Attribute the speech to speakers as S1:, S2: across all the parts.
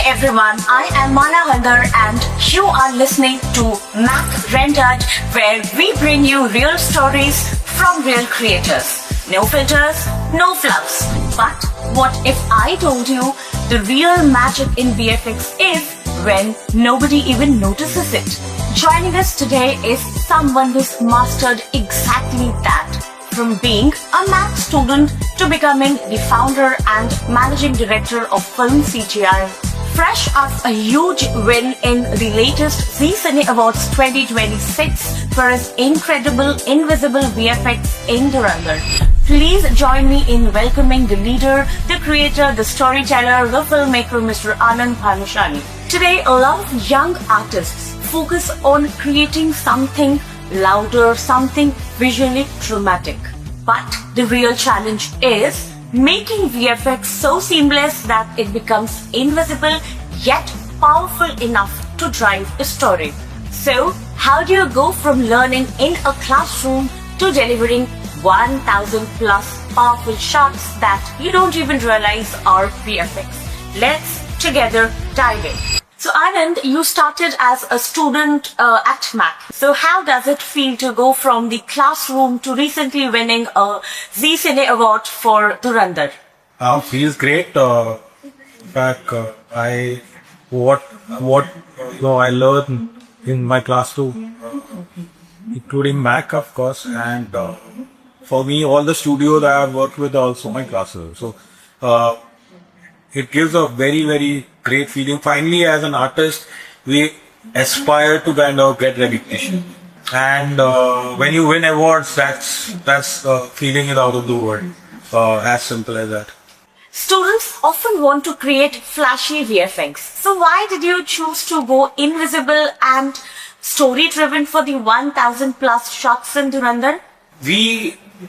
S1: everyone, I am Manavandar and you are listening to MAAC Rendered, where we bring you real stories from real creators. No filters, no fluffs. But what if I told you the real magic in VFX is when nobody even notices it? Joining us today is someone who's mastered exactly that. From being a MAAC student to becoming the founder and managing director of Philm CGI, fresh off a huge win in the latest Zee Cine Awards 2026 for his incredible invisible VFX in Durandar. Please join me in welcoming the leader, the creator, the storyteller, the filmmaker, Mr. Anand Bhanushali. Today, a lot of young artists focus on creating something louder, something visually dramatic. But the real challenge is making VFX so seamless that it becomes invisible yet powerful enough to drive a story. So, how do you go from learning in a classroom to delivering 1000 plus powerful shots that you don't even realize are VFX? Let's together dive in. So Anand, you started as a student at MAAC. So how does it feel to go from the classroom to recently winning a Zee Cine Award for Durandar?
S2: Feels great. In fact, I learned in my classroom, including MAAC, of course, and for me, all the studios I have worked with are also my classes. So it gives a very, very great feeling. Finally, as an artist, we aspire to kind of get recognition. And when you win awards, that's feeling it out of the world. As simple as that.
S1: Students often want to create flashy VFX. So why did you choose to go invisible and story-driven for the 1000 plus shots in Durandar?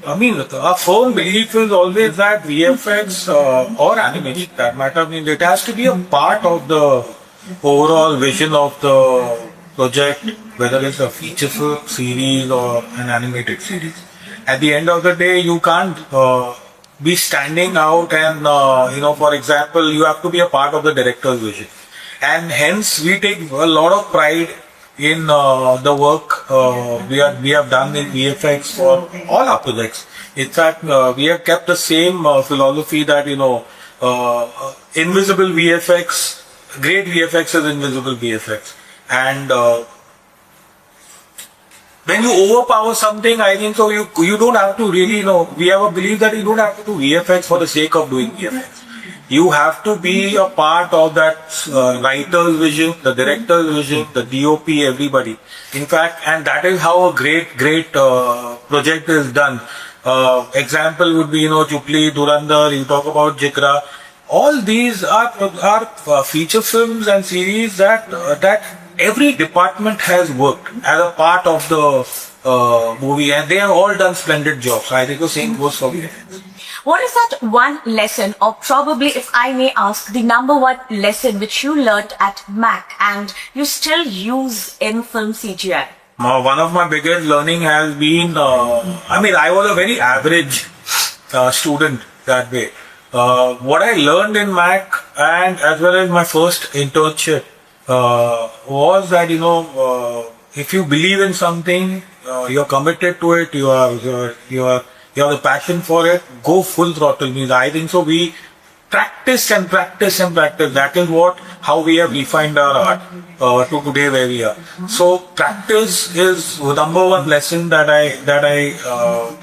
S2: Our firm belief is always that VFX or animation, that matter, it has to be a part of the overall vision of the project, whether it's a feature film series or an animated series. At the end of the day, you can't be standing out and, for example, you have to be a part of the director's vision. And hence, we take a lot of pride in the work we have done in VFX for all our projects. In fact, we have kept the same philosophy that, invisible VFX, great VFX is invisible VFX. And when you overpower something, I think so you don't have to really, we have a belief that you don't have to do VFX for the sake of doing VFX. You have to be a part of that writer's vision, the director's vision, the DOP, everybody. In fact, and that is how a great project is done. Example would be, Jubilee, Durandar, you talk about Jigra. All these are feature films and series that every department has worked as a part of the movie, and they have all done splendid jobs. I think the same goes for VFX.
S1: What is that one lesson, or probably if I may ask, the number one lesson which you learned at MAAC and you still use in Philm CGI?
S2: One of my biggest learning has been, I was a very average student that way. What I learned in MAAC and as well as my first internship was that, if you believe in something, you're committed to it, you have the passion for it, go full throttle. I think so. We practice and practice and practice. That is how we have refined our art to today where we are. So practice is the number one lesson that I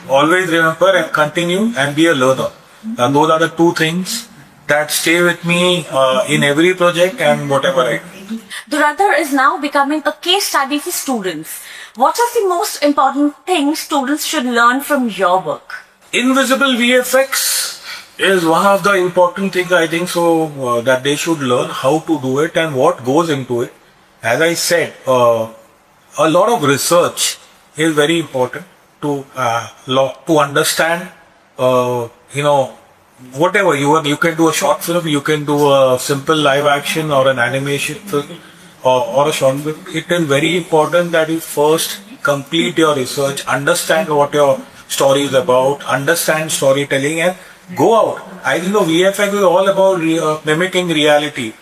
S2: always remember and continue and be a learner. And those are the two things that stay with me in every project and whatever I do.
S1: Durandar is now becoming a case study for students. What is the most important thing students should learn from your work?
S2: Invisible VFX is one of the important things, I think so, that they should learn how to do it and what goes into it. As I said, a lot of research is very important to understand, whatever you can do a short film, you can do a simple live action or an animation film or a short film. It is very important that you first complete your research, understand what your story is about, understand storytelling and go out. I think the VFX is all about mimicking reality.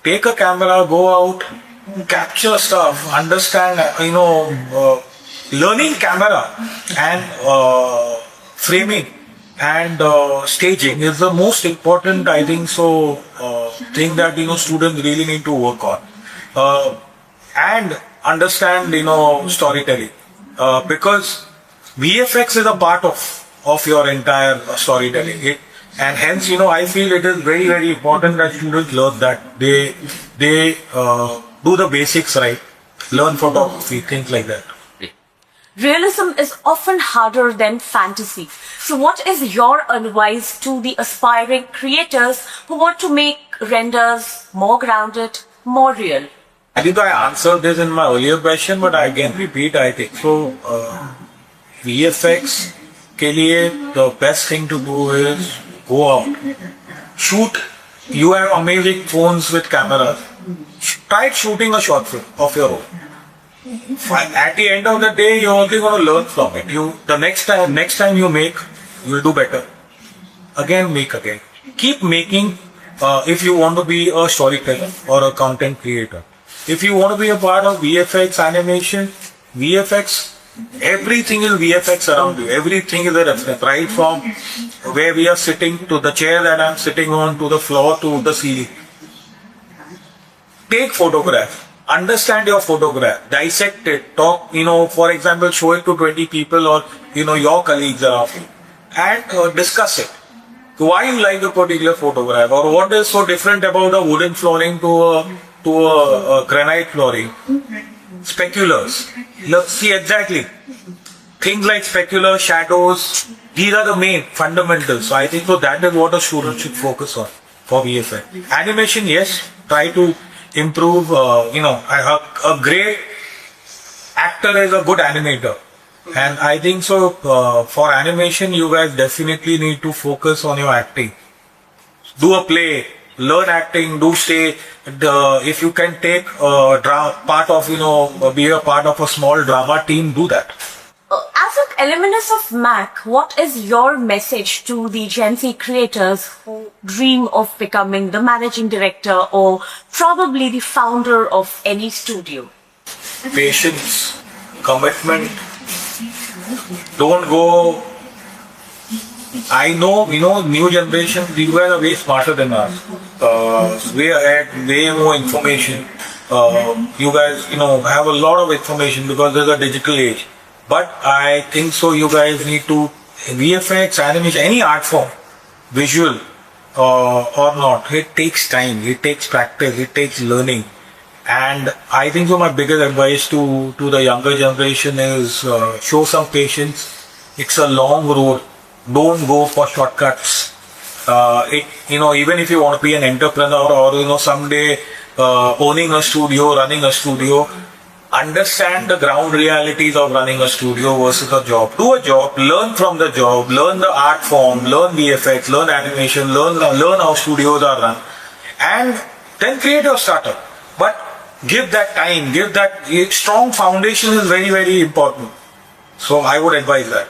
S2: take a camera, go out, capture stuff, understand, learning camera and framing and staging is the most important, I think so, thing that, students really need to work on. And understand, storytelling. Because VFX is a part of your entire storytelling. And hence, I feel it is very, very important that students learn that. They do the basics right, learn photography, things like that.
S1: Realism is often harder than fantasy. So what is your advice to the aspiring creators who want to make renders more grounded, more real?
S2: I think I answered this in my earlier question, but I can repeat, I think. So, VFX के लिए the best thing to do is go out, shoot. You have amazing phones with cameras. Try shooting a short film of your own. At the end of the day, you're only going to learn from it. The next time you make, you'll do better. Again, make again. Keep making if you want to be a storyteller or a content creator. If you want to be a part of VFX animation, VFX, everything is VFX around you. Everything is a reference, right from where we are sitting to the chair that I'm sitting on to the floor to the ceiling. Take photograph. Understand your photograph. Dissect it. Talk, for example, show it to 20 people or, your colleagues around you. And discuss it. Why you like a particular photograph or what is so different about a wooden flooring to a granite flooring. Speculars. Look, see exactly. Things like specular, shadows, these are the main fundamentals. So I think that is what a student should focus on for VFX. Animation, yes, try to improve, a great actor is a good animator. And I think so, for animation, you guys definitely need to focus on your acting. Do a play, learn acting, do stay. If you can take part of, be a part of a small drama team, do that.
S1: As an alumnus of MAAC, what is your message to the Gen Z creators who dream of becoming the managing director or probably the founder of any studio?
S2: Patience, commitment. Don't go. I know, new generation, these guys are way smarter than us. Way ahead, way more information. You guys, have a lot of information because there's a digital age. But I think so you guys need to, VFX, animation, any art form, visual or not, it takes time, it takes practice, it takes learning. And I think so my biggest advice to the younger generation is show some patience. It's a long road. Don't go for shortcuts. Even if you want to be an entrepreneur or, someday owning a studio, running a studio, understand the ground realities of running a studio versus a job. Do a job, learn from the job, learn the art form, learn VFX, learn animation, learn how studios are run, and then create your startup. But give that time, give that strong foundation is very, very important. So I would advise that.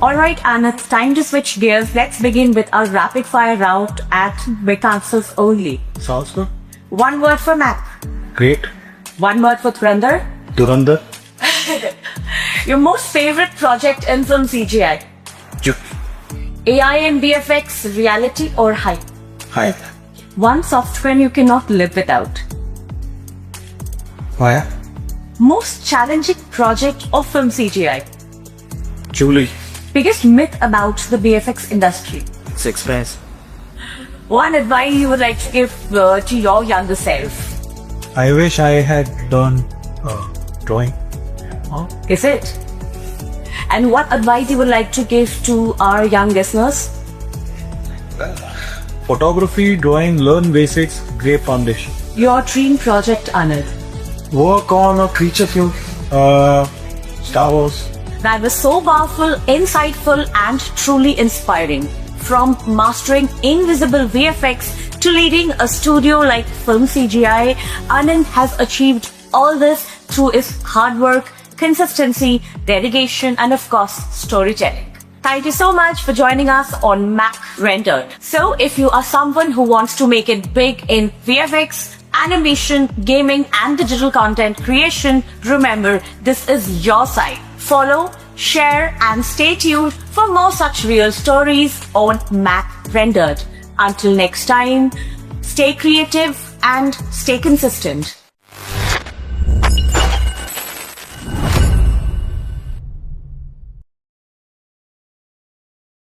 S1: Alright, and it's time to switch gears. Let's begin with our rapid fire round at quick answers only.
S2: Sounds good.
S1: One word for MAAC.
S2: Great.
S1: One word for Dhurandhar.
S2: Dhurandhar.
S1: Your most favorite project in Philm CGI. AI and VFX, reality or hype?
S2: Hype.
S1: One software you cannot live without.
S2: Why?
S1: Most challenging project of Philm CGI.
S2: Julie.
S1: Biggest myth about the VFX industry.
S2: It's expensive.
S1: One advice you would like to give to your younger self.
S3: I wish I had done drawing.
S1: Oh, is it? And what advice you would like to give to our young listeners?
S3: Photography, drawing, learn basics, great foundation.
S1: Your dream project, Anand.
S3: Work on a creature film, Star Wars.
S1: That was so powerful, insightful and truly inspiring. From mastering invisible VFX to leading a studio like Philm CGI, Anand has achieved all this through his hard work, consistency, dedication and of course storytelling. Thank you so much for joining us on MAAC Rendered. So if you are someone who wants to make it big in VFX, animation, gaming and digital content creation, remember, this is your site. Follow, share and stay tuned for more such real stories on MAAC Rendered. Until next time, stay creative and stay consistent.